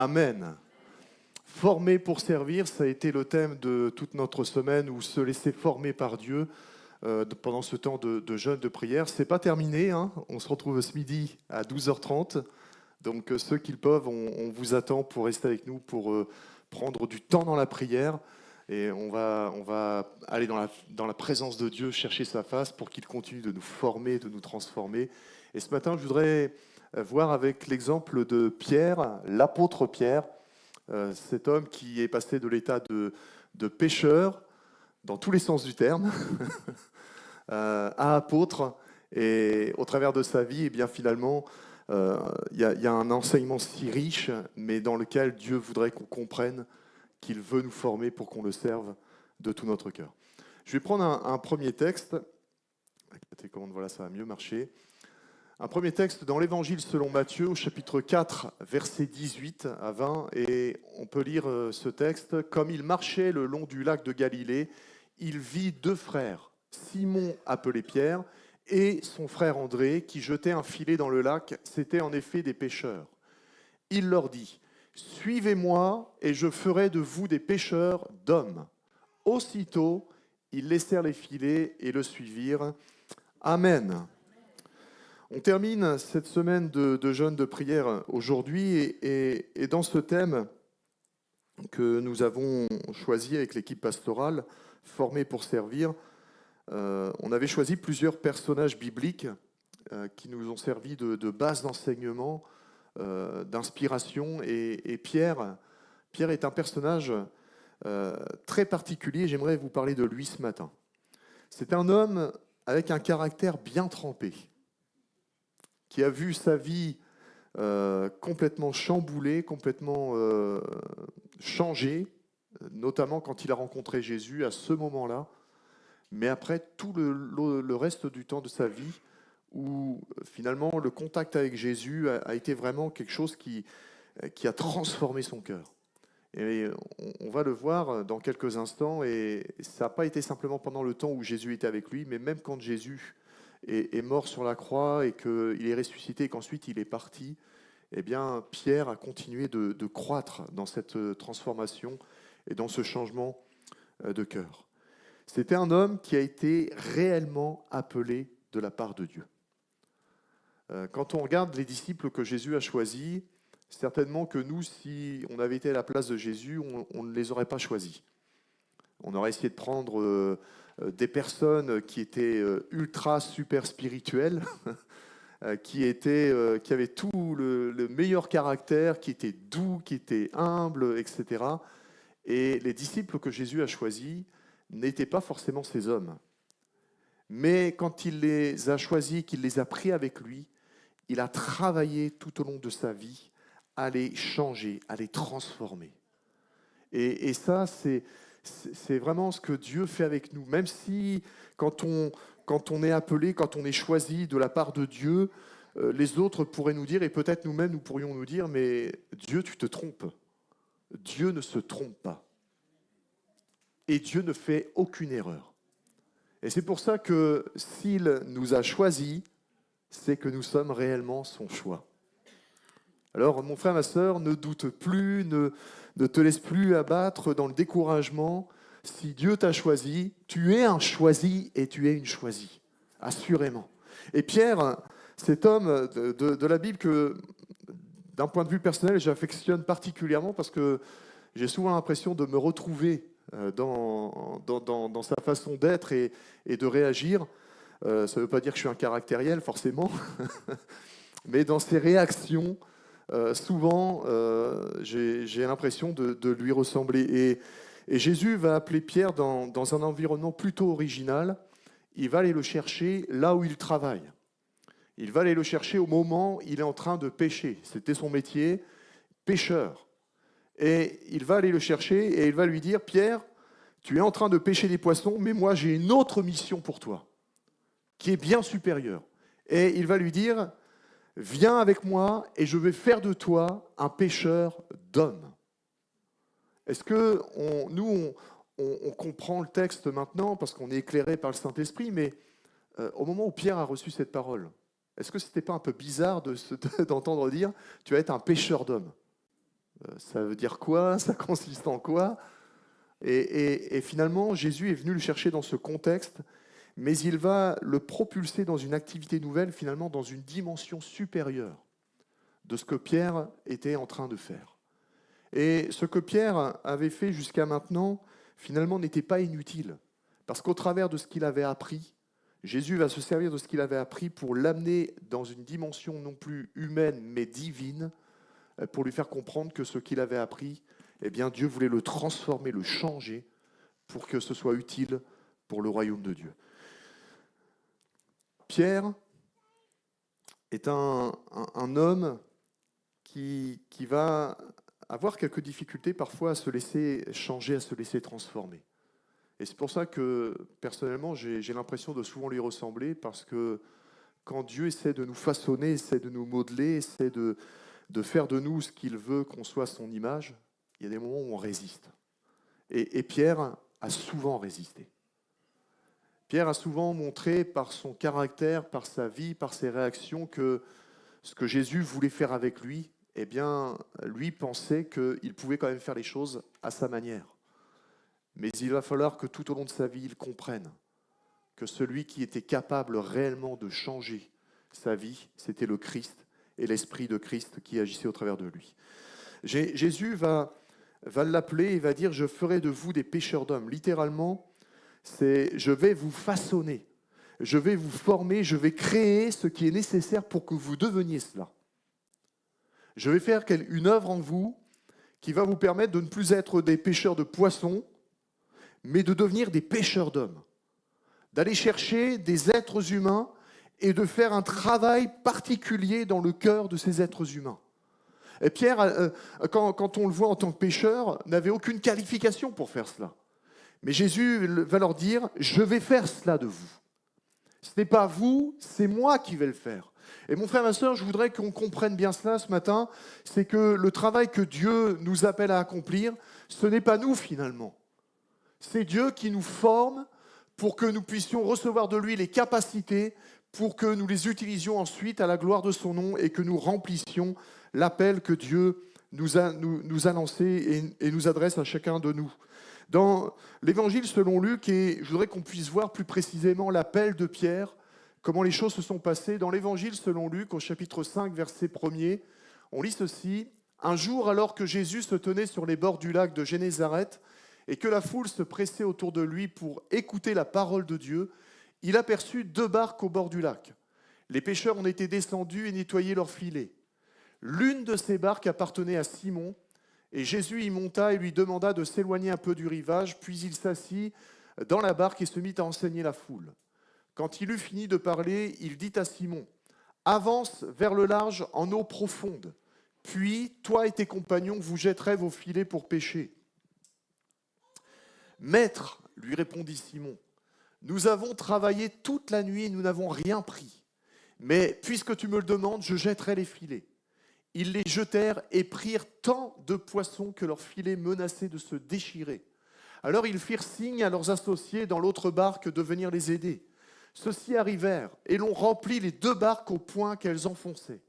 Amen. Former pour servir, ça a été le thème de toute notre semaine, ou se laisser former par Dieu pendant ce temps de jeûne, de prière. C'est pas terminé, hein. On se retrouve ce midi à 12h30. Donc ceux qui le peuvent, on vous attend pour rester avec nous, pour prendre du temps dans la prière. Et on va aller dans la présence de Dieu, chercher sa face pour qu'il continue de nous former, de nous transformer. Et ce matin, je voudrais voir avec l'exemple de Pierre, l'apôtre Pierre, cet homme qui est passé de l'état de pécheur, dans tous les sens du terme, à apôtre. Et au travers de sa vie, et bien finalement, il y a un enseignement si riche, mais dans lequel Dieu voudrait qu'on comprenne qu'il veut nous former pour qu'on le serve de tout notre cœur. Je vais prendre un premier texte. Voilà, ça va mieux marcher. Un premier texte dans l'Évangile selon Matthieu, au chapitre 4, versets 18 à 20. Et on peut lire ce texte. « Comme il marchait le long du lac de Galilée, il vit deux frères, Simon appelé Pierre, et son frère André, qui jetaient un filet dans le lac. C'étaient en effet des pêcheurs. Il leur dit, « Suivez-moi, et je ferai de vous des pêcheurs d'hommes. » Aussitôt, ils laissèrent les filets et le suivirent. Amen. On termine cette semaine de jeûne, de prière aujourd'hui, et dans ce thème que nous avons choisi avec l'équipe pastorale, formée pour servir, on avait choisi plusieurs personnages bibliques qui nous ont servi de base d'enseignement, d'inspiration. Et Pierre est un personnage très particulier. J'aimerais vous parler de lui ce matin. C'est un homme avec un caractère bien trempé, qui a vu sa vie complètement chamboulée, complètement changée, notamment quand il a rencontré Jésus à ce moment-là, mais après tout le reste du temps de sa vie, où finalement le contact avec Jésus a été vraiment quelque chose qui a transformé son cœur. Et on va le voir dans quelques instants, et ça n'a pas été simplement pendant le temps où Jésus était avec lui, mais même quand Jésus est mort sur la croix et qu'il est ressuscité et qu'ensuite il est parti, eh bien Pierre a continué de croître dans cette transformation et dans ce changement de cœur. C'était un homme qui a été réellement appelé de la part de Dieu. Quand on regarde les disciples que Jésus a choisis, certainement que nous, si on avait été à la place de Jésus, on ne les aurait pas choisis. On aurait essayé de prendre des personnes qui étaient ultra super spirituelles, qui avaient tout le meilleur caractère, qui étaient doux, qui étaient humbles, etc. Et les disciples que Jésus a choisis n'étaient pas forcément ces hommes. Mais quand il les a choisis, qu'il les a pris avec lui, il a travaillé tout au long de sa vie à les changer, à les transformer. Et ça, c'est vraiment ce que Dieu fait avec nous. Même si, quand on est appelé, quand on est choisi de la part de Dieu, les autres pourraient nous dire, et peut-être nous-mêmes, nous pourrions nous dire, mais Dieu, tu te trompes. Dieu ne se trompe pas. Et Dieu ne fait aucune erreur. Et c'est pour ça que s'il nous a choisis, c'est que nous sommes réellement son choix. Alors, mon frère, ma sœur, ne doute plus, ne te laisse plus abattre dans le découragement. Si Dieu t'a choisi, tu es un choisi et tu es une choisie, assurément. Et Pierre, cet homme de la Bible que, d'un point de vue personnel, j'affectionne particulièrement parce que j'ai souvent l'impression de me retrouver dans sa façon d'être et de réagir. Ça ne veut pas dire que je suis un caractériel, forcément, mais dans ses réactions, souvent, j'ai l'impression de lui ressembler. Et Jésus va appeler Pierre dans un environnement plutôt original. Il va aller le chercher là où il travaille. Il va aller le chercher au moment où il est en train de pêcher. C'était son métier, pêcheur. Et il va aller le chercher et il va lui dire, « Pierre, tu es en train de pêcher des poissons, mais moi j'ai une autre mission pour toi, qui est bien supérieure. » Et il va lui dire, « Viens avec moi et je vais faire de toi un pêcheur d'hommes. » Est-ce que nous, on comprend le texte maintenant parce qu'on est éclairé par le Saint-Esprit, mais au moment où Pierre a reçu cette parole, est-ce que ce n'était pas un peu bizarre d'entendre dire « Tu vas être un pêcheur d'hommes » ? Ça veut dire quoi? Ça consiste en quoi? Et finalement, Jésus est venu le chercher dans ce contexte, mais il va le propulser dans une activité nouvelle, finalement dans une dimension supérieure de ce que Pierre était en train de faire. Et ce que Pierre avait fait jusqu'à maintenant, finalement, n'était pas inutile. Parce qu'au travers de ce qu'il avait appris, Jésus va se servir de ce qu'il avait appris pour l'amener dans une dimension non plus humaine, mais divine, pour lui faire comprendre que ce qu'il avait appris, eh bien, Dieu voulait le transformer, le changer, pour que ce soit utile pour le royaume de Dieu. Pierre est un homme qui va avoir quelques difficultés parfois à se laisser changer, à se laisser transformer. Et c'est pour ça que, personnellement, j'ai l'impression de souvent lui ressembler, parce que quand Dieu essaie de nous façonner, essaie de nous modeler, essaie de faire de nous ce qu'il veut qu'on soit son image, il y a des moments où on résiste. Et Pierre a souvent résisté. Pierre a souvent montré par son caractère, par sa vie, par ses réactions, que ce que Jésus voulait faire avec lui, eh bien, lui pensait qu'il pouvait quand même faire les choses à sa manière. Mais il va falloir que tout au long de sa vie, il comprenne que celui qui était capable réellement de changer sa vie, c'était le Christ et l'Esprit de Christ qui agissait au travers de lui. Jésus va l'appeler et va dire « Je ferai de vous des pêcheurs d'hommes ». Littéralement, c'est « je vais vous façonner, je vais vous former, je vais créer ce qui est nécessaire pour que vous deveniez cela. Je vais faire une œuvre en vous qui va vous permettre de ne plus être des pêcheurs de poissons, mais de devenir des pêcheurs d'hommes, d'aller chercher des êtres humains et de faire un travail particulier dans le cœur de ces êtres humains. » Et Pierre, quand on le voit en tant que pêcheur, n'avait aucune qualification pour faire cela. Mais Jésus va leur dire « Je vais faire cela de vous. Ce n'est pas vous, c'est moi qui vais le faire. » Et mon frère, ma soeur, je voudrais qu'on comprenne bien cela ce matin, c'est que le travail que Dieu nous appelle à accomplir, ce n'est pas nous finalement. C'est Dieu qui nous forme pour que nous puissions recevoir de lui les capacités, pour que nous les utilisions ensuite à la gloire de son nom et que nous remplissions l'appel que Dieu nous a lancé et nous adresse à chacun de nous. Dans l'Évangile selon Luc, et je voudrais qu'on puisse voir plus précisément l'appel de Pierre, comment les choses se sont passées. Dans l'Évangile selon Luc, au chapitre 5, verset 1er, on lit ceci. « Un jour, alors que Jésus se tenait sur les bords du lac de Génézareth et que la foule se pressait autour de lui pour écouter la parole de Dieu, il aperçut 2 barques au bord du lac. Les pêcheurs en étaient descendus et nettoyaient leurs filets. L'une de ces barques appartenait à Simon, et Jésus y monta et lui demanda de s'éloigner un peu du rivage, puis il s'assit dans la barque et se mit à enseigner la foule. Quand il eut fini de parler, il dit à Simon, « Avance vers le large en eau profonde, puis toi et tes compagnons vous jetterez vos filets pour pêcher. » « Maître, lui répondit Simon, nous avons travaillé toute la nuit et nous n'avons rien pris. Mais puisque tu me le demandes, je jetterai les filets. » Ils les jetèrent et prirent tant de poissons que leurs filets menaçaient de se déchirer. Alors ils firent signe à leurs associés dans l'autre barque de venir les aider. Ceux-ci arrivèrent et l'on remplit les 2 barques au point qu'elles enfonçaient.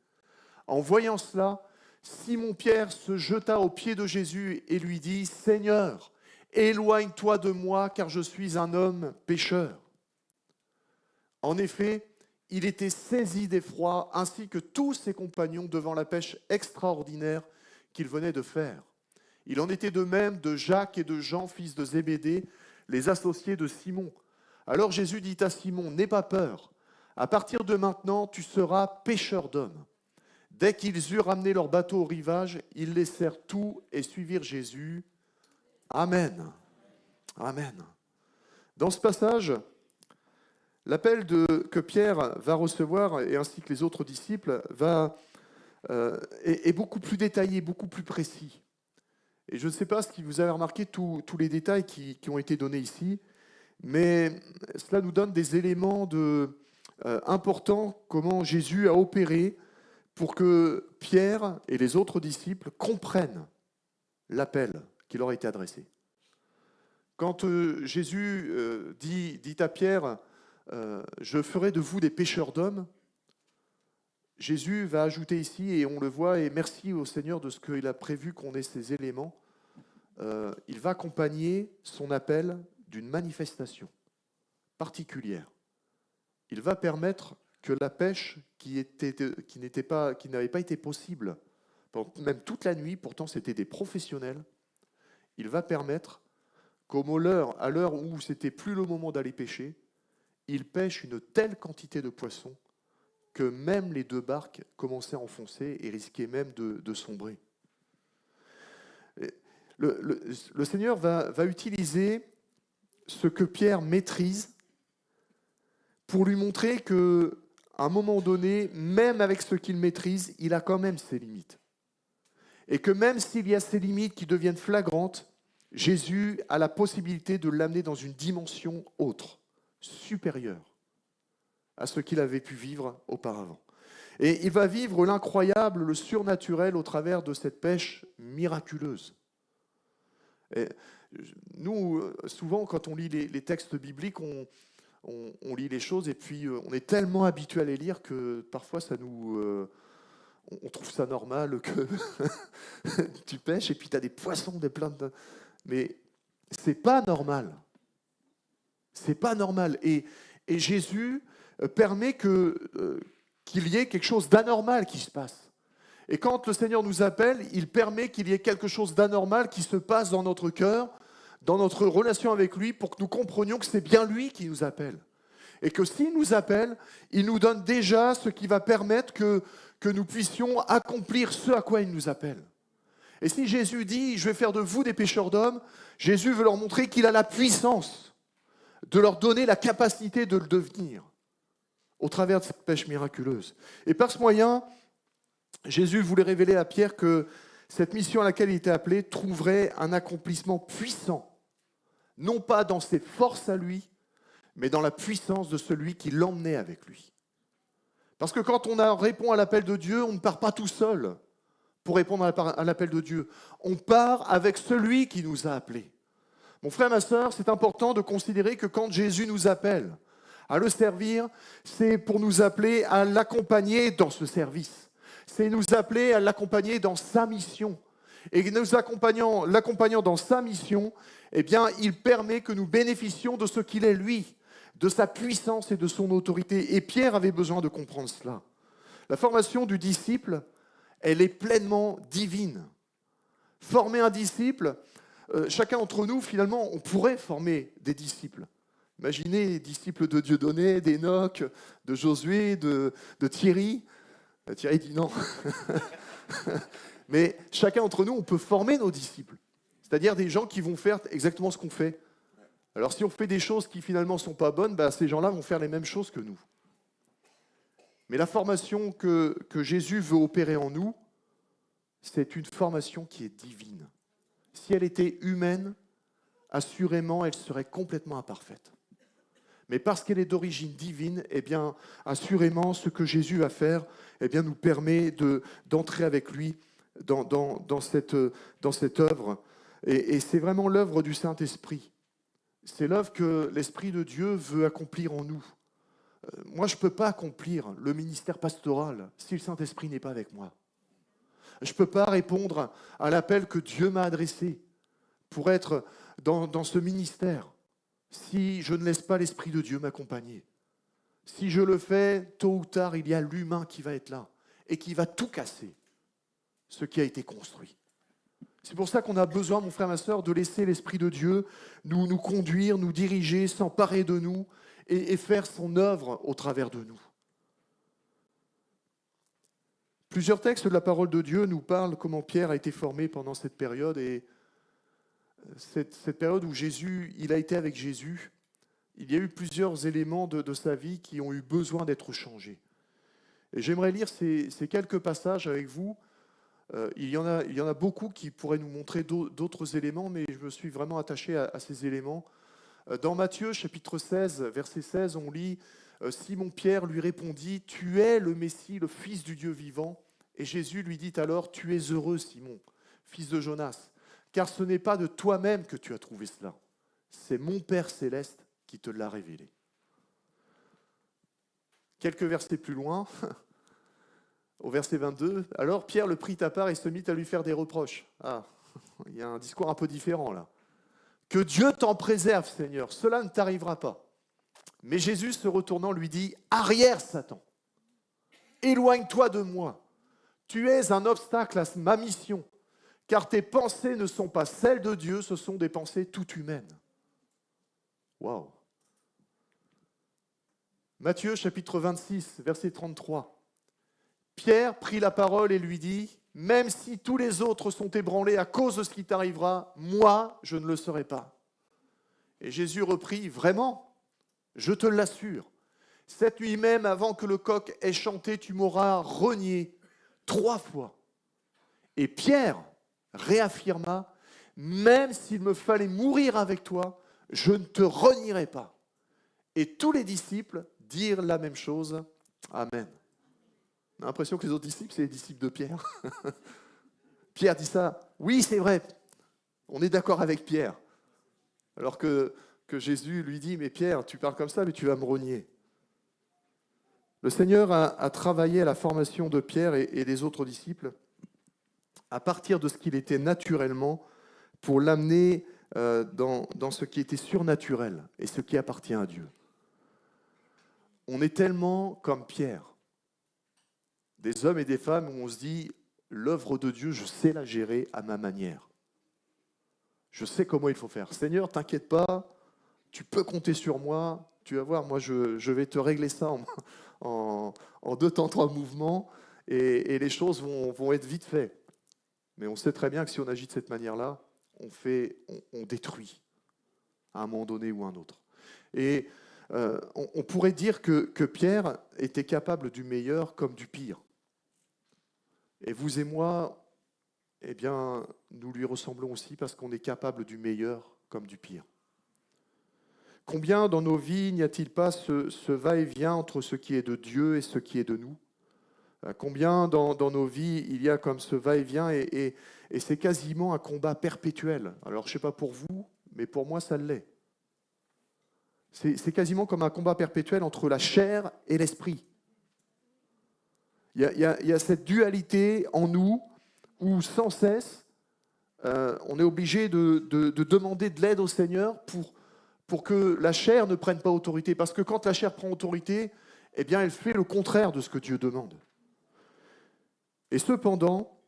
En voyant cela, Simon-Pierre se jeta aux pieds de Jésus et lui dit « Seigneur, éloigne-toi de moi car je suis un homme pécheur. » En effet, il était saisi d'effroi, ainsi que tous ses compagnons, devant la pêche extraordinaire qu'il venait de faire. Il en était de même de Jacques et de Jean, fils de Zébédée, les associés de Simon. Alors Jésus dit à Simon, « N'aie pas peur, à partir de maintenant, tu seras pêcheur d'hommes. » Dès qu'ils eurent ramené leur bateau au rivage, ils laissèrent tout et suivirent Jésus. Amen. Amen. Dans ce passage, l'appel que Pierre va recevoir, et ainsi que les autres disciples, est beaucoup plus détaillé, beaucoup plus précis. Et je ne sais pas si vous avez remarqué tous les détails qui ont été donnés ici, mais cela nous donne des éléments importants, comment Jésus a opéré pour que Pierre et les autres disciples comprennent l'appel qui leur a été adressé. Quand Jésus dit à Pierre « Je ferai de vous des pêcheurs d'hommes », Jésus va ajouter ici, et on le voit, et merci au Seigneur de ce qu'il a prévu qu'on ait ces éléments, il va accompagner son appel d'une manifestation particulière. Il va permettre que la pêche qui n'avait pas été possible, même toute la nuit, pourtant c'était des professionnels, il va permettre à l'heure où c'était plus le moment d'aller pêcher, ils pêchent une telle quantité de poissons que même les deux barques commençaient à enfoncer et risquaient même de sombrer. Le Seigneur va utiliser ce que Pierre maîtrise pour lui montrer qu'à un moment donné, même avec ce qu'il maîtrise, il a quand même ses limites. Et que même s'il y a ces limites qui deviennent flagrantes, Jésus a la possibilité de l'amener dans une dimension autre, supérieure à ce qu'il avait pu vivre auparavant. Et il va vivre l'incroyable, le surnaturel au travers de cette pêche miraculeuse. Et nous, souvent, quand on lit les textes bibliques, on lit les choses et puis on est tellement habitué à les lire que parfois on trouve ça normal que tu pêches et puis tu as des poissons, des plein de... Mais c'est pas normal. C'est pas normal. Et Jésus permet qu'il y ait quelque chose d'anormal qui se passe. Et quand le Seigneur nous appelle, il permet qu'il y ait quelque chose d'anormal qui se passe dans notre cœur, dans notre relation avec lui, pour que nous comprenions que c'est bien lui qui nous appelle. Et que s'il nous appelle, il nous donne déjà ce qui va permettre que nous puissions accomplir ce à quoi il nous appelle. Et si Jésus dit « Je vais faire de vous des pêcheurs d'hommes », Jésus veut leur montrer qu'il a la puissance de leur donner la capacité de le devenir au travers de cette pêche miraculeuse. Et par ce moyen, Jésus voulait révéler à Pierre que cette mission à laquelle il était appelé trouverait un accomplissement puissant, non pas dans ses forces à lui, mais dans la puissance de celui qui l'emmenait avec lui. Parce que quand on répond à l'appel de Dieu, on ne part pas tout seul pour répondre à l'appel de Dieu. On part avec celui qui nous a appelés. Mon frère, ma sœur, c'est important de considérer que quand Jésus nous appelle à le servir, c'est pour nous appeler à l'accompagner dans ce service. C'est nous appeler à l'accompagner dans sa mission. Et nous l'accompagnant dans sa mission, eh bien, il permet que nous bénéficions de ce qu'il est lui, de sa puissance et de son autorité. Et Pierre avait besoin de comprendre cela. La formation du disciple, elle est pleinement divine. Former un disciple, chacun d'entre nous, finalement, on pourrait former des disciples. Imaginez les disciples de Dieudonné, d'Enoch, de Josué, de Thierry. Thierry dit non. Mais chacun d'entre nous, on peut former nos disciples. C'est-à-dire des gens qui vont faire exactement ce qu'on fait. Alors si on fait des choses qui finalement ne sont pas bonnes, ces gens-là vont faire les mêmes choses que nous. Mais la formation que Jésus veut opérer en nous, c'est une formation qui est divine. Si elle était humaine, assurément, elle serait complètement imparfaite. Mais parce qu'elle est d'origine divine, eh bien, assurément, ce que Jésus va faire, eh bien, nous permet d'entrer avec lui dans cette œuvre. Et c'est vraiment l'œuvre du Saint-Esprit. C'est l'œuvre que l'Esprit de Dieu veut accomplir en nous. Moi, je ne peux pas accomplir le ministère pastoral si le Saint-Esprit n'est pas avec moi. Je ne peux pas répondre à l'appel que Dieu m'a adressé pour être dans ce ministère si je ne laisse pas l'Esprit de Dieu m'accompagner. Si je le fais, tôt ou tard, il y a l'humain qui va être là et qui va tout casser, ce qui a été construit. C'est pour ça qu'on a besoin, mon frère, ma sœur, de laisser l'Esprit de Dieu nous conduire, nous diriger, s'emparer de nous et faire son œuvre au travers de nous. Plusieurs textes de la parole de Dieu nous parlent comment Pierre a été formé pendant cette période et cette période où il a été avec Jésus. Il y a eu plusieurs éléments de sa vie qui ont eu besoin d'être changés. Et j'aimerais lire ces quelques passages avec vous. Il y en a beaucoup qui pourraient nous montrer d'autres éléments, mais je me suis vraiment attaché à ces éléments. Dans Matthieu, chapitre 16, verset 16, on lit « Simon-Pierre lui répondit, « Tu es le Messie, le Fils du Dieu vivant. » Et Jésus lui dit alors « Tu es heureux, Simon, fils de Jonas, car ce n'est pas de toi-même que tu as trouvé cela. C'est mon Père céleste qui te l'a révélé. » Quelques versets plus loin, Au verset 22, alors Pierre le prit à part et se mit à lui faire des reproches. Ah, il y a un discours un peu différent là. Que Dieu t'en préserve, Seigneur, cela ne t'arrivera pas. Mais Jésus, se retournant, lui dit, arrière, Satan, éloigne-toi de moi. Tu es un obstacle à ma mission, car tes pensées ne sont pas celles de Dieu, ce sont des pensées toutes humaines. Waouh! Matthieu chapitre 26, verset 33. Pierre prit la parole et lui dit, même si tous les autres sont ébranlés à cause de ce qui t'arrivera, moi, je ne le serai pas. Et Jésus reprit, vraiment, je te l'assure, cette nuit même, avant que le coq ait chanté, tu m'auras renié 3 fois. Et Pierre réaffirma, même s'il me fallait mourir avec toi, je ne te renierai pas. Et tous les disciples dirent la même chose. Amen. On a l'impression que les autres disciples, c'est les disciples de Pierre. Pierre dit ça. Oui, c'est vrai. On est d'accord avec Pierre. Alors que Jésus lui dit, mais Pierre, tu parles comme ça, mais tu vas me renier. Le Seigneur a travaillé à la formation de Pierre et des autres disciples à partir de ce qu'il était naturellement pour l'amener dans ce qui était surnaturel et ce qui appartient à Dieu. On est tellement comme Pierre, des hommes et des femmes où on se dit, l'œuvre de Dieu, je sais la gérer à ma manière. Je sais comment il faut faire. Seigneur, t'inquiète pas, tu peux compter sur moi, tu vas voir, moi je vais te régler ça en 2 temps, 3 mouvements, et les choses vont être vite faites. Mais on sait très bien que si on agit de cette manière-là, on détruit à un moment donné ou à un autre. Et on pourrait dire que Pierre était capable du meilleur comme du pire. Et vous et moi, eh bien, nous lui ressemblons aussi parce qu'on est capable du meilleur comme du pire. Combien dans nos vies n'y a-t-il pas ce va-et-vient entre ce qui est de Dieu et ce qui est de nous ? Combien dans nos vies il y a comme ce va-et-vient et c'est quasiment un combat perpétuel. Alors je ne sais pas pour vous, mais pour moi ça l'est. C'est quasiment comme un combat perpétuel entre la chair et l'esprit. Il y a cette dualité en nous où sans cesse on est obligé de demander de l'aide au Seigneur pour que la chair ne prenne pas autorité. Parce que quand la chair prend autorité, eh bien elle fait le contraire de ce que Dieu demande. Et cependant,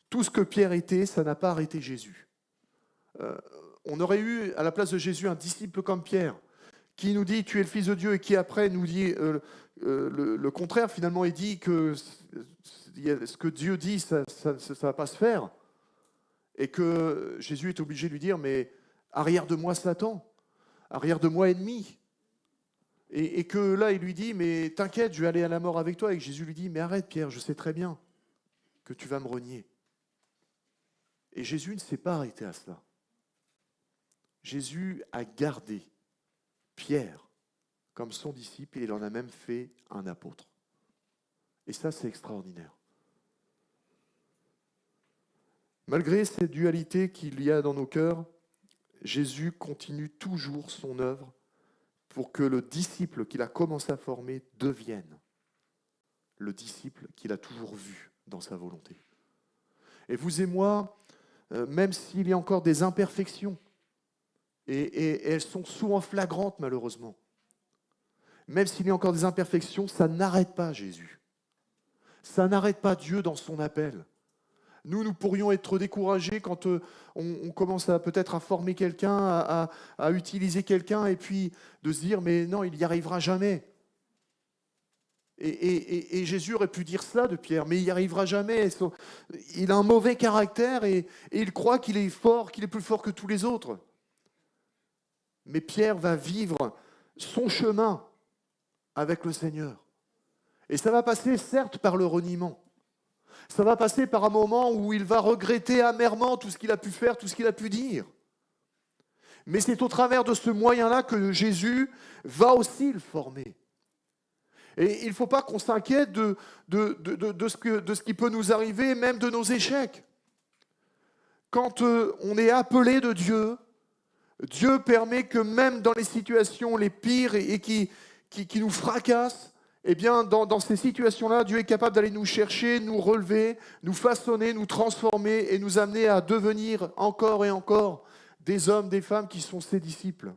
tout ce que Pierre était, ça n'a pas arrêté Jésus. On aurait eu à la place de Jésus un disciple comme Pierre, qui nous dit « tu es le Fils de Dieu » et qui après nous dit le contraire. Finalement, il dit que ce que Dieu dit, ça ne va pas se faire. Et que Jésus est obligé de lui dire « mais arrière de moi Satan, arrière de moi ennemi ». Et que là, il lui dit « mais t'inquiète, je vais aller à la mort avec toi ». Et que Jésus lui dit « mais arrête Pierre, je sais très bien que tu vas me renier ». Et Jésus ne s'est pas arrêté à cela. Jésus a gardé Pierre comme son disciple et il en a même fait un apôtre. Et ça, c'est extraordinaire. Malgré cette dualité qu'il y a dans nos cœurs, Jésus continue toujours son œuvre pour que le disciple qu'il a commencé à former devienne le disciple qu'il a toujours vu dans sa volonté. Et vous et moi, même s'il y a encore des imperfections, et elles sont souvent flagrantes malheureusement, même s'il y a encore des imperfections, ça n'arrête pas Jésus. Ça n'arrête pas Dieu dans son appel. Nous pourrions être découragés quand on commence peut-être à former quelqu'un, à utiliser quelqu'un, et puis de se dire, mais non, il n'y arrivera jamais. Et Jésus aurait pu dire cela de Pierre, mais il n'y arrivera jamais. Il a un mauvais caractère et il croit qu'il est fort, qu'il est plus fort que tous les autres. Mais Pierre va vivre son chemin avec le Seigneur. Et ça va passer certes par le reniement. Ça va passer par un moment où il va regretter amèrement tout ce qu'il a pu faire, tout ce qu'il a pu dire. Mais c'est au travers de ce moyen-là que Jésus va aussi le former. Et il ne faut pas qu'on s'inquiète de ce qui peut nous arriver, même de nos échecs. Quand on est appelé de Dieu, Dieu permet que même dans les situations les pires et qui nous fracassent, eh bien, dans ces situations-là, Dieu est capable d'aller nous chercher, nous relever, nous façonner, nous transformer et nous amener à devenir encore et encore des hommes, des femmes qui sont ses disciples.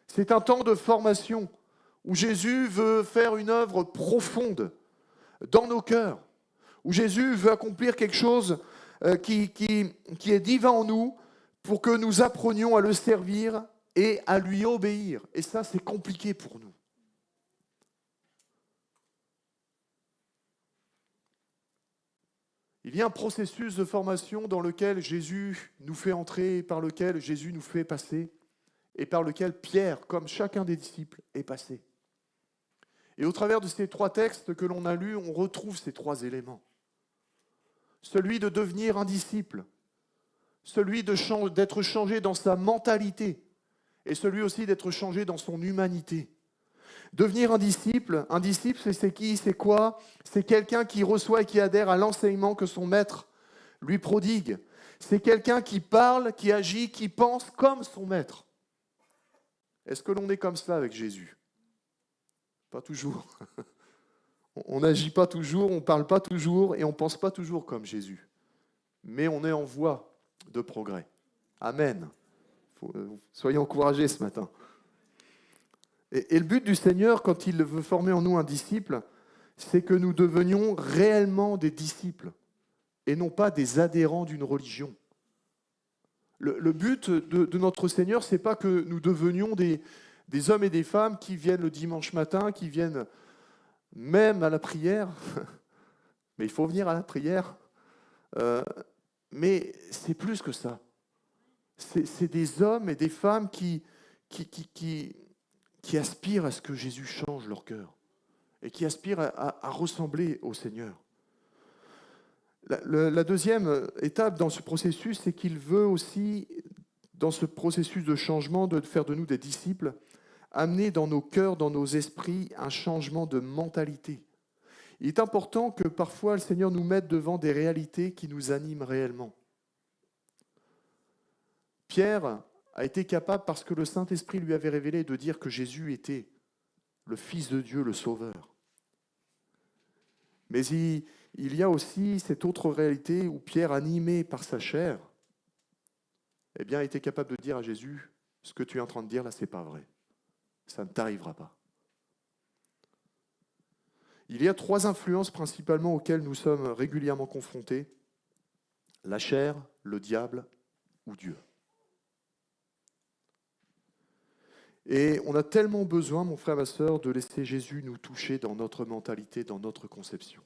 C'est un temps de formation où Jésus veut faire une œuvre profonde dans nos cœurs, où Jésus veut accomplir quelque chose qui est divin en nous pour que nous apprenions à le servir et à lui obéir. Et ça, c'est compliqué pour nous. Il y a un processus de formation dans lequel Jésus nous fait entrer, par lequel Jésus nous fait passer, et par lequel Pierre, comme chacun des disciples, est passé. Et au travers de ces 3 textes que l'on a lus, on retrouve ces 3 éléments. Celui de devenir un disciple, celui d'être changé dans sa mentalité, et celui aussi d'être changé dans son humanité. Devenir un disciple, c'est qui? C'est quoi? C'est quelqu'un qui reçoit et qui adhère à l'enseignement que son maître lui prodigue. C'est quelqu'un qui parle, qui agit, qui pense comme son maître. Est-ce que l'on est comme ça avec Jésus? Pas toujours. On n'agit pas toujours, on ne parle pas toujours et on ne pense pas toujours comme Jésus. Mais on est en voie de progrès. Amen. Soyez encouragés ce matin. Et le but du Seigneur, quand il veut former en nous un disciple, c'est que nous devenions réellement des disciples et non pas des adhérents d'une religion. Le but de notre Seigneur, ce n'est pas que nous devenions des hommes et des femmes qui viennent le dimanche matin, qui viennent même à la prière. Mais il faut venir à la prière. Mais c'est plus que ça. C'est des hommes et des femmes qui aspirent à ce que Jésus change leur cœur et qui aspirent à ressembler au Seigneur. La deuxième étape dans ce processus, c'est qu'il veut aussi, dans ce processus de changement, de faire de nous des disciples, amener dans nos cœurs, dans nos esprits, un changement de mentalité. Il est important que parfois le Seigneur nous mette devant des réalités qui nous animent réellement. Pierre a été capable, parce que le Saint-Esprit lui avait révélé, de dire que Jésus était le Fils de Dieu, le Sauveur. Mais il y a aussi cette autre réalité où Pierre, animé par sa chair, eh bien, a été capable de dire à Jésus, ce que tu es en train de dire là, c'est pas vrai. Ça ne t'arrivera pas. Il y a 3 influences principalement auxquelles nous sommes régulièrement confrontés: la chair, le diable ou Dieu. Et on a tellement besoin, mon frère, ma sœur, de laisser Jésus nous toucher dans notre mentalité, dans notre conception.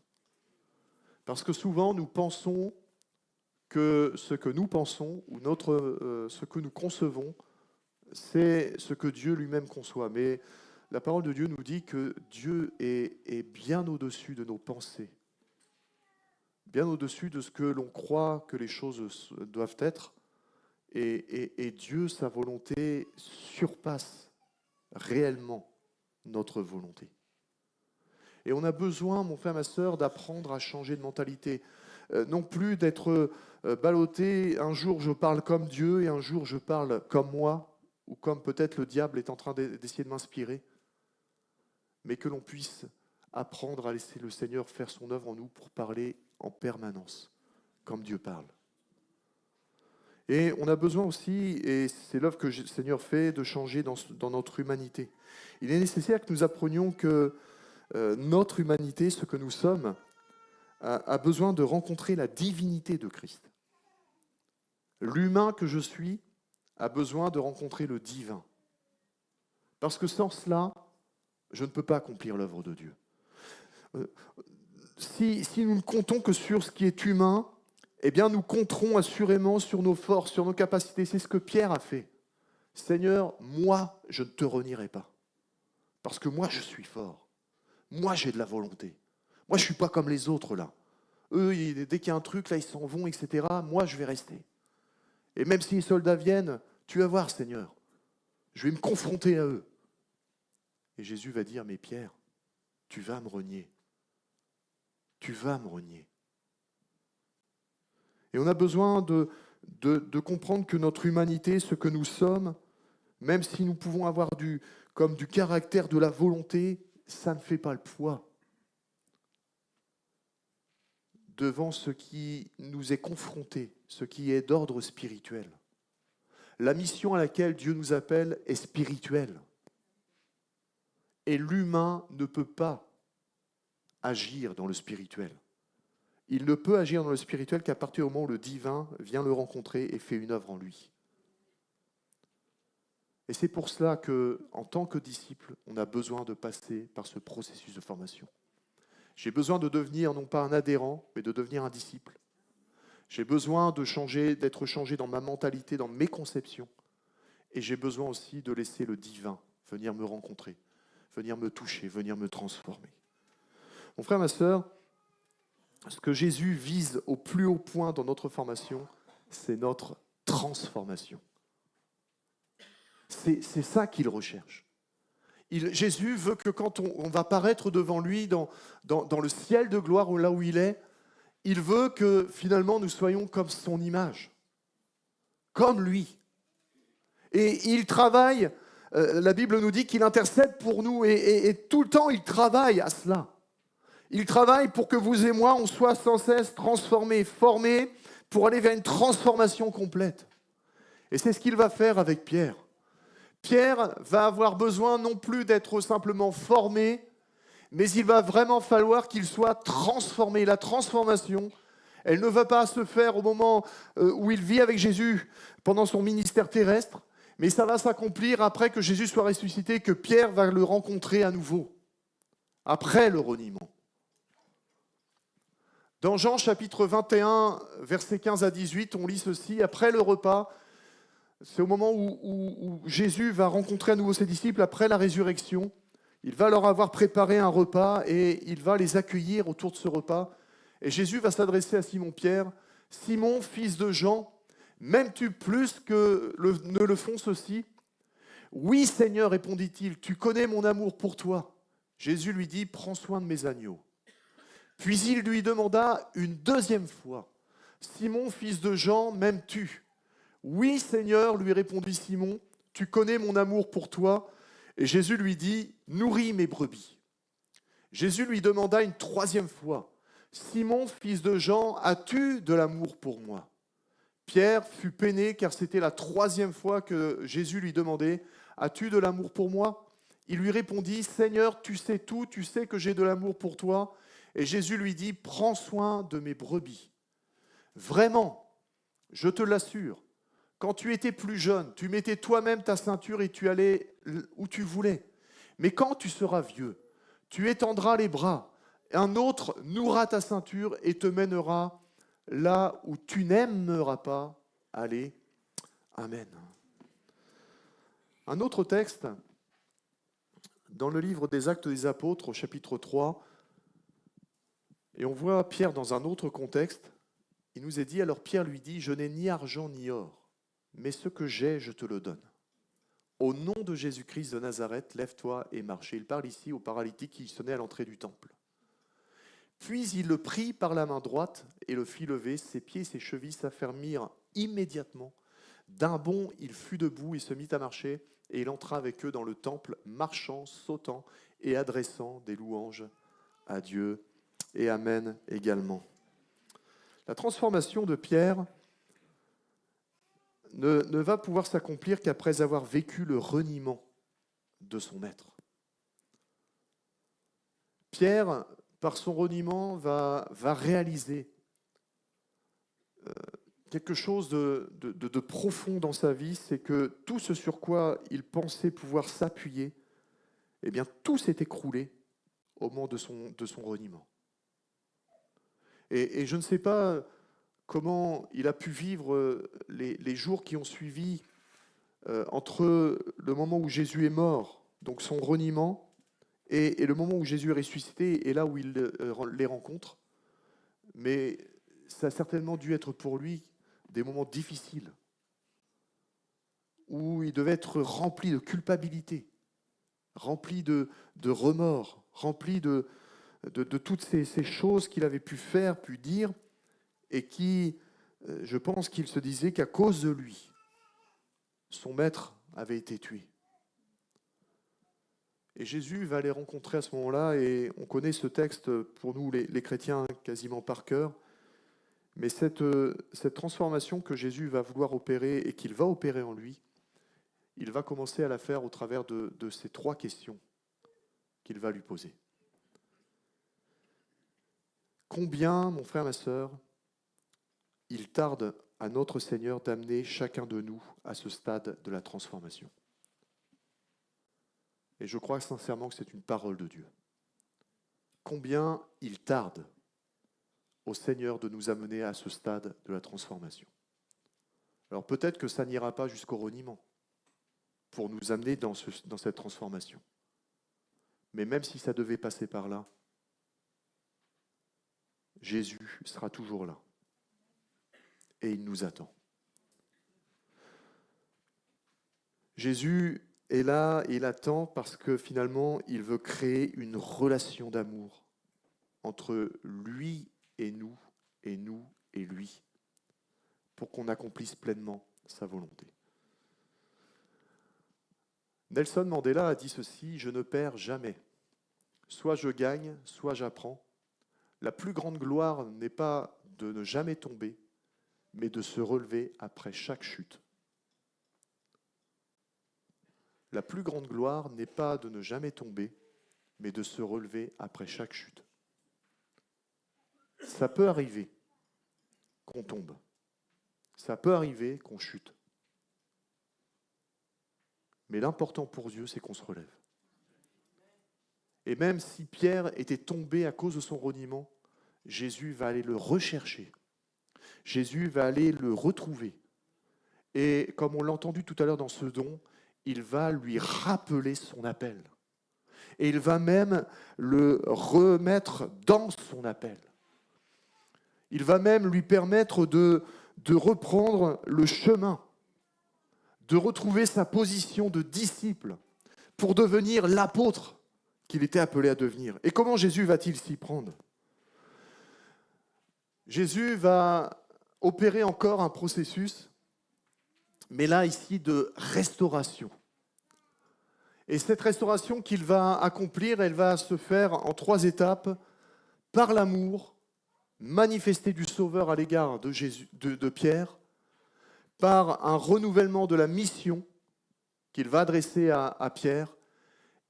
Parce que souvent, nous pensons que ce que nous pensons, ou ce que nous concevons, c'est ce que Dieu lui-même conçoit. Mais la parole de Dieu nous dit que Dieu est bien au-dessus de nos pensées, bien au-dessus de ce que l'on croit que les choses doivent être. Et Dieu, sa volonté, surpasse réellement notre volonté. Et on a besoin, mon frère, ma sœur, d'apprendre à changer de mentalité. Non plus d'être ballotté, un jour je parle comme Dieu et un jour je parle comme moi, ou comme peut-être le diable est en train d'essayer de m'inspirer, mais que l'on puisse apprendre à laisser le Seigneur faire son œuvre en nous pour parler en permanence, comme Dieu parle. Et on a besoin aussi, et c'est l'œuvre que le Seigneur fait, de changer dans notre humanité. Il est nécessaire que nous apprenions que notre humanité, ce que nous sommes, a besoin de rencontrer la divinité de Christ. L'humain que je suis a besoin de rencontrer le divin. Parce que sans cela, je ne peux pas accomplir l'œuvre de Dieu. Si nous ne comptons que sur ce qui est humain, eh bien nous compterons assurément sur nos forces, sur nos capacités. C'est ce que Pierre a fait. Seigneur, moi, je ne te renierai pas. Parce que moi, je suis fort. Moi, j'ai de la volonté. Moi, je ne suis pas comme les autres, là. Eux, dès qu'il y a un truc, là, ils s'en vont, etc. Moi, je vais rester. Et même si les soldats viennent, tu vas voir, Seigneur, je vais me confronter à eux. Et Jésus va dire, mais Pierre, tu vas me renier. Tu vas me renier. Et on a besoin de comprendre que notre humanité, ce que nous sommes, même si nous pouvons avoir du caractère de la volonté, ça ne fait pas le poids devant ce qui nous est confronté, ce qui est d'ordre spirituel. La mission à laquelle Dieu nous appelle est spirituelle. Et l'humain ne peut pas agir dans le spirituel. Il ne peut agir dans le spirituel qu'à partir du moment où le divin vient le rencontrer et fait une œuvre en lui. Et c'est pour cela qu'en tant que disciple, on a besoin de passer par ce processus de formation. J'ai besoin de devenir non pas un adhérent, mais de devenir un disciple. J'ai besoin de changer, d'être changé dans ma mentalité, dans mes conceptions. Et j'ai besoin aussi de laisser le divin venir me rencontrer, venir me toucher, venir me transformer. Mon frère, ma sœur, ce que Jésus vise au plus haut point dans notre formation, c'est notre transformation. C'est ça qu'il recherche. Jésus veut que quand on va paraître devant lui dans le ciel de gloire, là où il est, il veut que finalement nous soyons comme son image, comme lui. Et il travaille, la Bible nous dit qu'il intercède pour nous et tout le temps il travaille à cela. Il travaille pour que vous et moi, on soit sans cesse transformés, formés, pour aller vers une transformation complète. Et c'est ce qu'il va faire avec Pierre. Pierre va avoir besoin non plus d'être simplement formé, mais il va vraiment falloir qu'il soit transformé. La transformation, elle ne va pas se faire au moment où il vit avec Jésus pendant son ministère terrestre, mais ça va s'accomplir après que Jésus soit ressuscité, que Pierre va le rencontrer à nouveau, après le reniement. Dans Jean chapitre 21, versets 15 à 18, on lit ceci, après le repas, c'est au moment où Jésus va rencontrer à nouveau ses disciples après la résurrection. Il va leur avoir préparé un repas et il va les accueillir autour de ce repas. Et Jésus va s'adresser à Simon-Pierre. « Simon, fils de Jean, m'aimes-tu plus que ne le font ceux-ci » ?« Oui, Seigneur, répondit-il, tu connais mon amour pour toi. » Jésus lui dit « Prends soin de mes agneaux. » Puis il lui demanda une deuxième fois « Simon, fils de Jean, m'aimes-tu » ? « Oui, Seigneur, lui répondit Simon, tu connais mon amour pour toi. » Et Jésus lui dit « Nourris mes brebis. » Jésus lui demanda une troisième fois « Simon, fils de Jean, as-tu de l'amour pour moi ?» Pierre fut peiné car c'était la troisième fois que Jésus lui demandait « As-tu de l'amour pour moi ?» Il lui répondit « Seigneur, tu sais tout, tu sais que j'ai de l'amour pour toi. » Et Jésus lui dit « Prends soin de mes brebis. » Vraiment, je te l'assure, quand tu étais plus jeune, tu mettais toi-même ta ceinture et tu allais où tu voulais. Mais quand tu seras vieux, tu étendras les bras. Un autre nouera ta ceinture et te mènera là où tu n'aimeras pas aller. Amen. Un autre texte, dans le livre des Actes des Apôtres, au chapitre 3, et on voit Pierre dans un autre contexte. Il nous est dit, alors Pierre lui dit, « Je n'ai ni argent ni or, mais ce que j'ai, je te le donne. Au nom de Jésus-Christ de Nazareth, lève-toi et marche. » Il parle ici au paralytique qui sonnait à l'entrée du temple. Puis il le prit par la main droite et le fit lever. Ses pieds et ses chevilles s'affermirent immédiatement. D'un bond, il fut debout et se mit à marcher. Et il entra avec eux dans le temple, marchant, sautant et adressant des louanges à Dieu. Et Amen également. La transformation de Pierre ne va pouvoir s'accomplir qu'après avoir vécu le reniement de son maître. Pierre, par son reniement, va réaliser quelque chose de profond dans sa vie, c'est que tout ce sur quoi il pensait pouvoir s'appuyer, eh bien, tout s'est écroulé au moment de son reniement. Et je ne sais pas comment il a pu vivre les jours qui ont suivi entre le moment où Jésus est mort, donc son reniement, et le moment où Jésus est ressuscité, et là où il les rencontre. Mais ça a certainement dû être pour lui des moments difficiles, où il devait être rempli de culpabilité, rempli de remords, rempli de toutes ces choses qu'il avait pu faire, pu dire, et qui, je pense qu'il se disait qu'à cause de lui, son maître avait été tué. Et Jésus va les rencontrer à ce moment-là, et on connaît ce texte, pour nous les chrétiens, quasiment par cœur. Mais cette transformation que Jésus va vouloir opérer et qu'il va opérer en lui, il va commencer à la faire au travers de ces 3 questions qu'il va lui poser. Combien, mon frère, ma sœur, il tarde à notre Seigneur d'amener chacun de nous à ce stade de la transformation. Et je crois sincèrement que c'est une parole de Dieu. Combien il tarde au Seigneur de nous amener à ce stade de la transformation. Alors peut-être que ça n'ira pas jusqu'au reniement pour nous amener dans cette transformation. Mais même si ça devait passer par là, Jésus sera toujours là. Et il nous attend. Jésus est là et il attend parce que finalement, il veut créer une relation d'amour entre lui et nous et lui, pour qu'on accomplisse pleinement sa volonté. Nelson Mandela a dit ceci: « Je ne perds jamais. Soit je gagne, soit j'apprends. La plus grande gloire n'est pas de ne jamais tomber, mais de se relever après chaque chute. » La plus grande gloire n'est pas de ne jamais tomber, mais de se relever après chaque chute. Ça peut arriver qu'on tombe. Ça peut arriver qu'on chute. Mais l'important pour Dieu, c'est qu'on se relève. Et même si Pierre était tombé à cause de son reniement, Jésus va aller le rechercher. Jésus va aller le retrouver. Et comme on l'a entendu tout à l'heure dans ce don, il va lui rappeler son appel. Et il va même le remettre dans son appel. Il va même lui permettre de reprendre le chemin, de retrouver sa position de disciple pour devenir l'apôtre qu'il était appelé à devenir. Et comment Jésus va-t-il s'y prendre? Jésus va opérer encore un processus, mais là, ici, de restauration. Et cette restauration qu'il va accomplir, elle va se faire en 3 étapes, par l'amour manifesté du Sauveur à l'égard de Jésus, de Pierre, par un renouvellement de la mission qu'il va adresser à Pierre,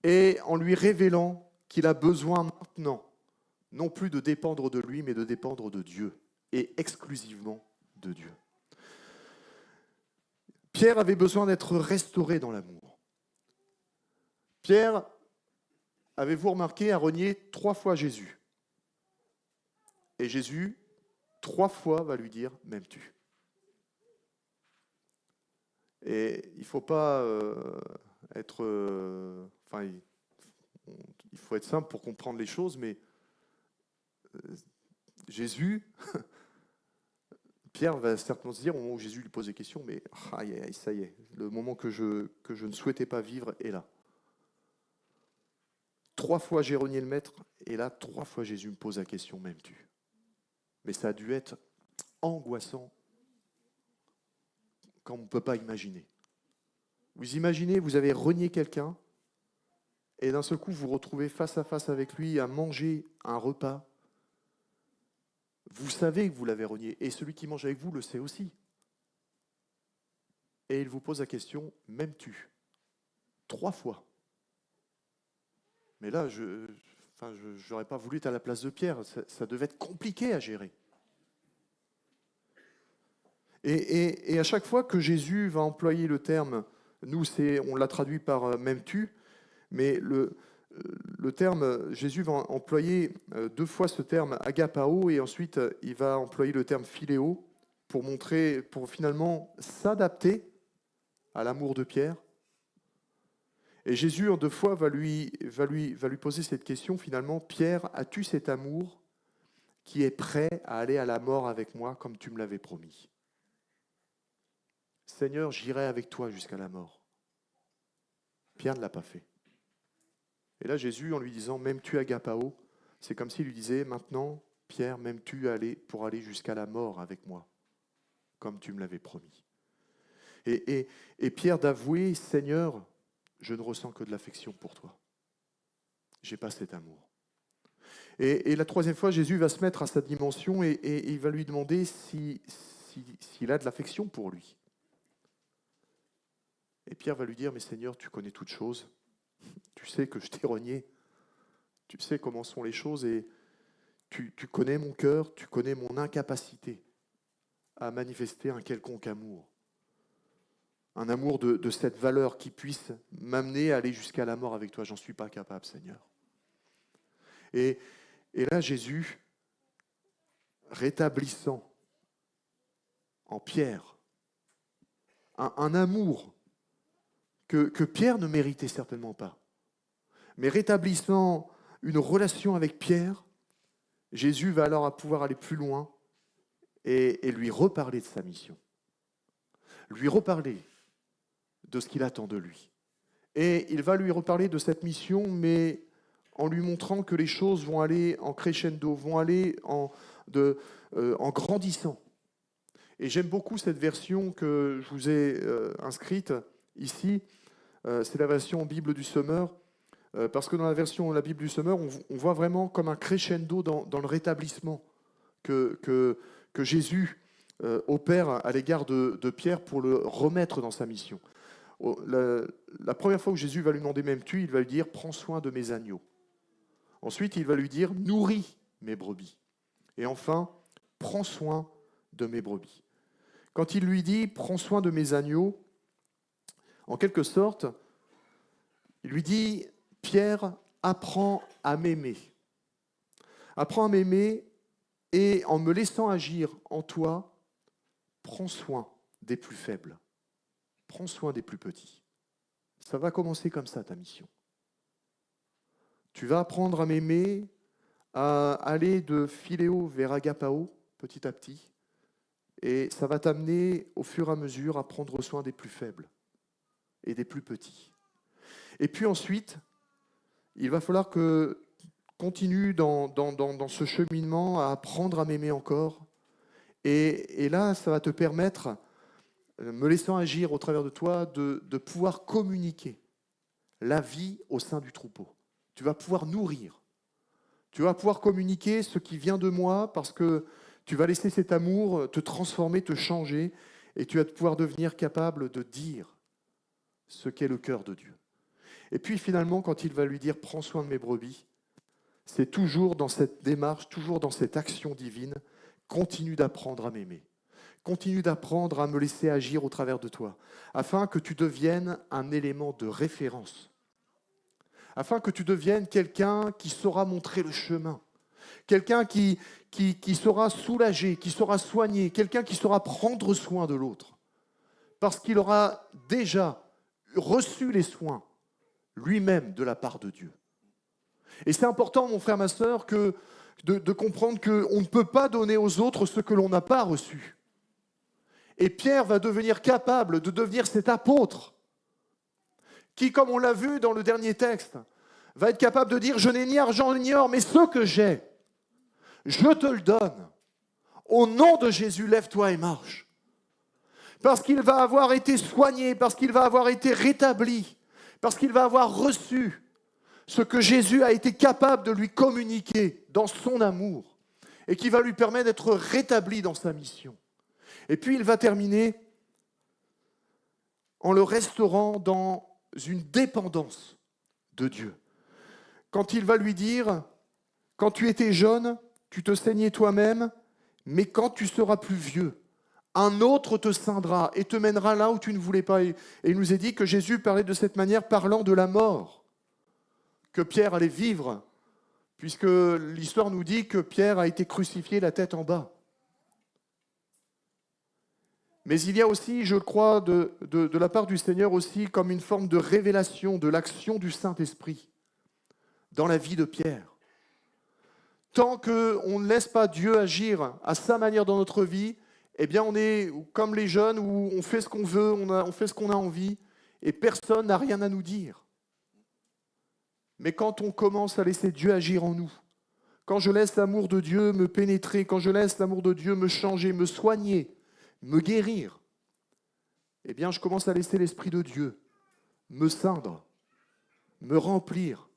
et en lui révélant qu'il a besoin maintenant, non plus de dépendre de lui, mais de dépendre de Dieu, et exclusivement de Dieu. Pierre avait besoin d'être restauré dans l'amour. Pierre, avez-vous remarqué, a renié 3 fois Jésus. Et Jésus, 3 fois, va lui dire « m'aimes-tu » ? Et il ne faut pas être... il faut être simple pour comprendre les choses, mais Jésus, Pierre va certainement se dire, au moment où Jésus lui pose des questions, mais aïe, aïe, ça y est, le moment que je ne souhaitais pas vivre est là. 3 fois j'ai renié le maître, et là, 3 fois Jésus me pose la question, m'aimes-tu ? Mais ça a dû être angoissant, comme on ne peut pas imaginer. Vous imaginez, vous avez renié quelqu'un, et d'un seul coup, vous vous retrouvez face à face avec lui à manger un repas. Vous savez que vous l'avez renié, et celui qui mange avec vous le sait aussi. Et il vous pose la question, m'aimes-tu ? 3 fois. Mais là, je n'aurais pas voulu être à la place de Pierre, ça devait être compliqué à gérer. Et à chaque fois que Jésus va employer le terme, nous, on l'a traduit par « m'aimes-tu », mais le terme, Jésus va employer 2 fois ce terme « agapao » et ensuite il va employer le terme « philéo » pour finalement s'adapter à l'amour de Pierre. Et Jésus, en 2 fois, va lui poser cette question, finalement, « Pierre, as-tu cet amour qui est prêt à aller à la mort avec moi comme tu me l'avais promis ? Seigneur, j'irai avec toi jusqu'à la mort. » Pierre ne l'a pas fait. Et là, Jésus, en lui disant « m'aimes-tu agapao ?» c'est comme s'il lui disait « maintenant, Pierre, m'aimes-tu pour aller jusqu'à la mort avec moi, comme tu me l'avais promis ?» Et Pierre d'avouer « Seigneur, je ne ressens que de l'affection pour toi. j'ai pas cet amour. Et la troisième fois, Jésus va se mettre à sa dimension et il va lui demander s'il a de l'affection pour lui. Et Pierre va lui dire, mais Seigneur, tu connais toutes choses, tu sais que je t'ai renié, tu sais comment sont les choses et tu connais mon cœur, tu connais mon incapacité à manifester un quelconque amour. Un amour de cette valeur qui puisse m'amener à aller jusqu'à la mort avec toi. J'en suis pas capable, Seigneur. Et là, Jésus, rétablissant en Pierre un amour que Pierre ne méritait certainement pas, mais rétablissant une relation avec Pierre, Jésus va alors pouvoir aller plus loin et lui reparler de sa mission, lui reparler de ce qu'il attend de lui. Et il va lui reparler de cette mission, mais en lui montrant que les choses vont aller en crescendo, vont aller en grandissant. Et j'aime beaucoup cette version que je vous ai inscrite ici. C'est la version Bible du Semeur, parce que dans la version la Bible du Semeur, on voit vraiment comme un crescendo dans le rétablissement que Jésus opère à l'égard de Pierre pour le remettre dans sa mission. La première fois où Jésus va lui demander m'aimes-tu, il va lui dire prends soin de mes agneaux. Ensuite, il va lui dire nourris mes brebis. Et enfin, prends soin de mes brebis. Quand il lui dit prends soin de mes agneaux, en quelque sorte, il lui dit Pierre, apprends à m'aimer. Apprends à m'aimer et en me laissant agir en toi, prends soin des plus faibles. Prends soin des plus petits. Ça va commencer comme ça, ta mission. Tu vas apprendre à m'aimer, à aller de philéo vers agapao, petit à petit. Et ça va t'amener, au fur et à mesure, à prendre soin des plus faibles et des plus petits. Et puis ensuite, il va falloir que continue dans ce cheminement à apprendre à m'aimer encore. Et là, ça va te permettre, me laissant agir au travers de toi, de pouvoir communiquer la vie au sein du troupeau. Tu vas pouvoir nourrir. Tu vas pouvoir communiquer ce qui vient de moi parce que tu vas laisser cet amour te transformer, te changer et tu vas pouvoir devenir capable de dire ce qu'est le cœur de Dieu. Et puis finalement, quand il va lui dire « prends soin de mes brebis », c'est toujours dans cette démarche, toujours dans cette action divine, continue d'apprendre à m'aimer. Continue d'apprendre à me laisser agir au travers de toi, afin que tu deviennes un élément de référence, afin que tu deviennes quelqu'un qui saura montrer le chemin, quelqu'un qui saura soulager, qui saura soigner, quelqu'un qui saura prendre soin de l'autre, parce qu'il aura déjà reçu les soins lui-même de la part de Dieu. Et c'est important, mon frère, ma sœur, de comprendre qu'on ne peut pas donner aux autres ce que l'on n'a pas reçu. Et Pierre va devenir capable de devenir cet apôtre qui, comme on l'a vu dans le dernier texte, va être capable de dire « Je n'ai ni argent ni or, mais ce que j'ai, je te le donne. Au nom de Jésus, lève-toi et marche. » Parce qu'il va avoir été soigné, parce qu'il va avoir été rétabli, parce qu'il va avoir reçu ce que Jésus a été capable de lui communiquer dans son amour et qui va lui permettre d'être rétabli dans sa mission. Et puis il va terminer en le restaurant dans une dépendance de Dieu. Quand il va lui dire, quand tu étais jeune, tu te saignais toi-même, mais quand tu seras plus vieux, un autre te ceindra et te mènera là où tu ne voulais pas. Et il nous est dit que Jésus parlait de cette manière, parlant de la mort que Pierre allait vivre, puisque l'histoire nous dit que Pierre a été crucifié la tête en bas. Mais il y a aussi, je crois, de la part du Seigneur aussi, comme une forme de révélation de l'action du Saint-Esprit dans la vie de Pierre. Tant qu'on ne laisse pas Dieu agir à sa manière dans notre vie, eh bien on est comme les jeunes où on fait ce qu'on veut, on fait ce qu'on a envie, et personne n'a rien à nous dire. Mais quand on commence à laisser Dieu agir en nous, quand je laisse l'amour de Dieu me pénétrer, quand je laisse l'amour de Dieu me changer, me soigner, me guérir, eh bien je commence à laisser l'Esprit de Dieu me ceindre, me remplir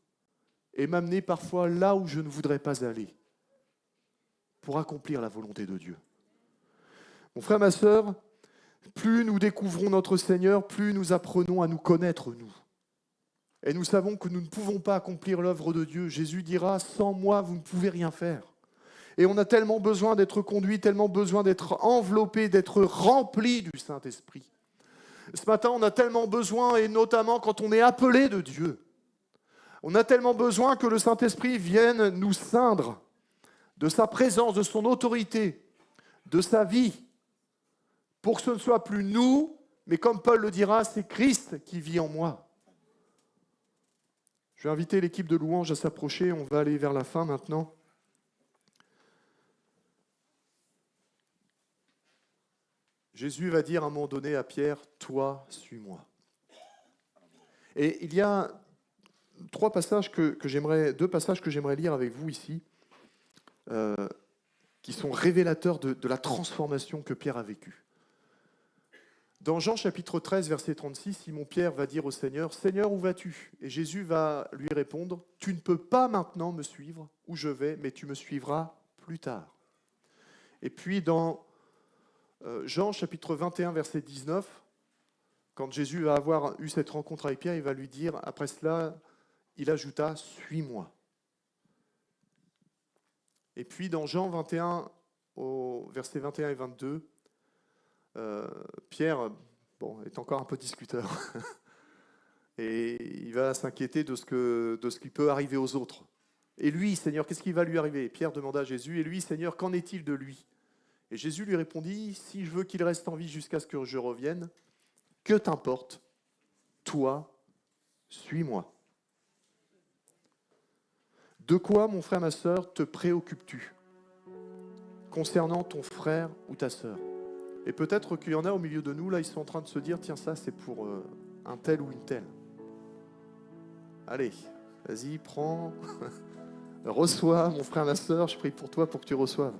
et m'amener parfois là où je ne voudrais pas aller pour accomplir la volonté de Dieu. Mon frère, ma sœur, plus nous découvrons notre Seigneur, plus nous apprenons à nous connaître, nous. Et nous savons que nous ne pouvons pas accomplir l'œuvre de Dieu. Jésus dira, sans moi, vous ne pouvez rien faire. Et on a tellement besoin d'être conduit, tellement besoin d'être enveloppé, d'être rempli du Saint-Esprit. Ce matin, on a tellement besoin, et notamment quand on est appelé de Dieu, on a tellement besoin que le Saint-Esprit vienne nous ceindre de sa présence, de son autorité, de sa vie, pour que ce ne soit plus nous, mais comme Paul le dira, c'est Christ qui vit en moi. Je vais inviter l'équipe de louanges à s'approcher, on va aller vers la fin maintenant. Jésus va dire à un moment donné à Pierre, « Toi, suis-moi ». Et il y a deux passages que j'aimerais lire avec vous ici, qui sont révélateurs de la transformation que Pierre a vécue. Dans Jean chapitre 13, verset 36, Simon-Pierre va dire au Seigneur, « Seigneur, où vas-tu » Et Jésus va lui répondre, « Tu ne peux pas maintenant me suivre où je vais, mais tu me suivras plus tard. » Et puis dans Jean chapitre 21, verset 19, quand Jésus va avoir eu cette rencontre avec Pierre, il va lui dire, après cela, il ajouta, « Suis-moi ». Et puis dans Jean 21, au verset 21 et 22, Pierre est encore un peu discuteur. Et il va s'inquiéter de ce qui peut arriver aux autres. Et lui, Seigneur, qu'est-ce qui va lui arriver ? Pierre demanda à Jésus, et lui, Seigneur, qu'en est-il de lui ? Et Jésus lui répondit, si je veux qu'il reste en vie jusqu'à ce que je revienne, que t'importe ? Toi, suis-moi. De quoi, mon frère, ma sœur, te préoccupes-tu concernant ton frère ou ta sœur ? Et peut-être qu'il y en a au milieu de nous, là, ils sont en train de se dire, tiens, ça, c'est pour un tel ou une telle. Allez, vas-y, prends, reçois, mon frère, ma sœur, je prie pour toi pour que tu reçoives.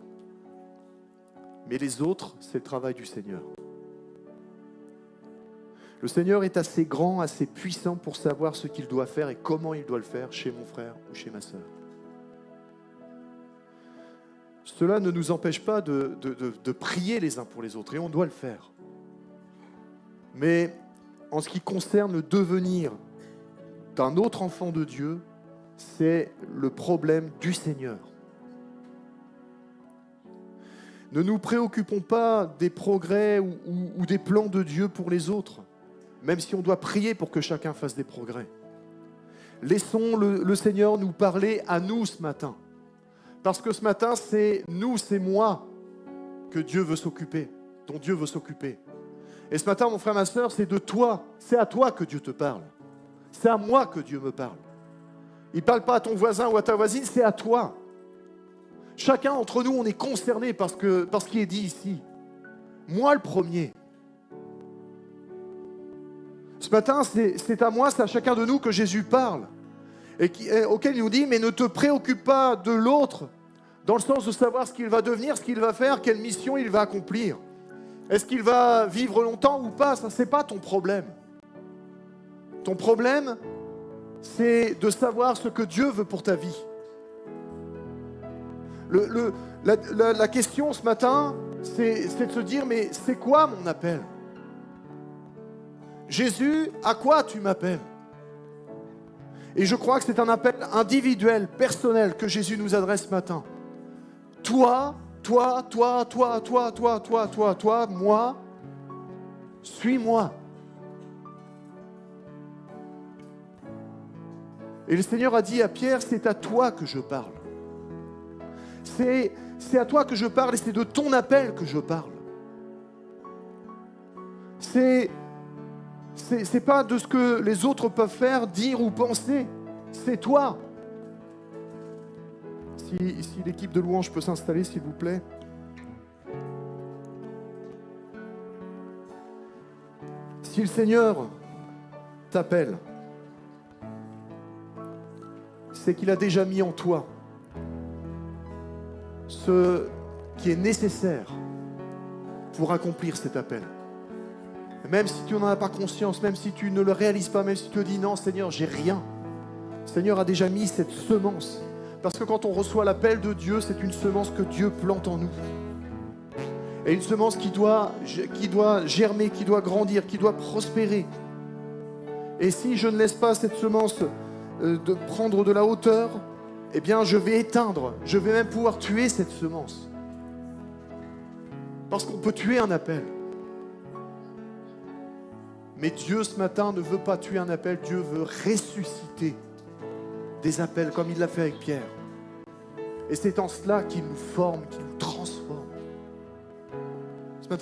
Mais les autres, c'est le travail du Seigneur. Le Seigneur est assez grand, assez puissant pour savoir ce qu'il doit faire et comment il doit le faire chez mon frère ou chez ma sœur. Cela ne nous empêche pas de prier les uns pour les autres, et on doit le faire. Mais en ce qui concerne le devenir d'un autre enfant de Dieu, c'est le problème du Seigneur. Ne nous préoccupons pas des progrès ou des plans de Dieu pour les autres, même si on doit prier pour que chacun fasse des progrès. Laissons le Seigneur nous parler à nous ce matin. Parce que ce matin, c'est nous, c'est moi que Dieu veut s'occuper, dont Dieu veut s'occuper. Et ce matin, mon frère, ma sœur, c'est de toi, c'est à toi que Dieu te parle. C'est à moi que Dieu me parle. Il ne parle pas à ton voisin ou à ta voisine, c'est à toi. Chacun d'entre nous, on est concerné par ce qui est dit ici. Moi, le premier. Ce matin, c'est à moi, c'est à chacun de nous que Jésus parle. Auquel il nous dit, mais ne te préoccupe pas de l'autre, dans le sens de savoir ce qu'il va devenir, ce qu'il va faire, quelle mission il va accomplir. Est-ce qu'il va vivre longtemps ou pas ? Ça, c'est pas ton problème. Ton problème, c'est de savoir ce que Dieu veut pour ta vie. La question ce matin, c'est de se dire, mais c'est quoi mon appel ? Jésus, à quoi tu m'appelles ? Et je crois que c'est un appel individuel, personnel, que Jésus nous adresse ce matin. Toi, moi, suis-moi. Et le Seigneur a dit à Pierre, c'est à toi que je parle. C'est à toi que je parle et c'est de ton appel que je parle. C'est pas de ce que les autres peuvent faire, dire ou penser. C'est toi. Si l'équipe de louange peut s'installer, s'il vous plaît. Si le Seigneur t'appelle, c'est qu'il a déjà mis en toi ce qui est nécessaire pour accomplir cet appel. Même si tu n'en as pas conscience, même si tu ne le réalises pas, même si tu te dis non Seigneur, j'ai rien. Le Seigneur a déjà mis cette semence. Parce que quand on reçoit l'appel de Dieu, c'est une semence que Dieu plante en nous. Et une semence qui doit germer, qui doit grandir, qui doit prospérer. Et si je ne laisse pas cette semence de prendre de la hauteur, eh bien je vais éteindre, je vais même pouvoir tuer cette semence. Parce qu'on peut tuer un appel. Mais Dieu ce matin ne veut pas tuer un appel, Dieu veut ressusciter des appels comme il l'a fait avec Pierre. Et c'est en cela qu'il nous forme, qu'il nous transforme.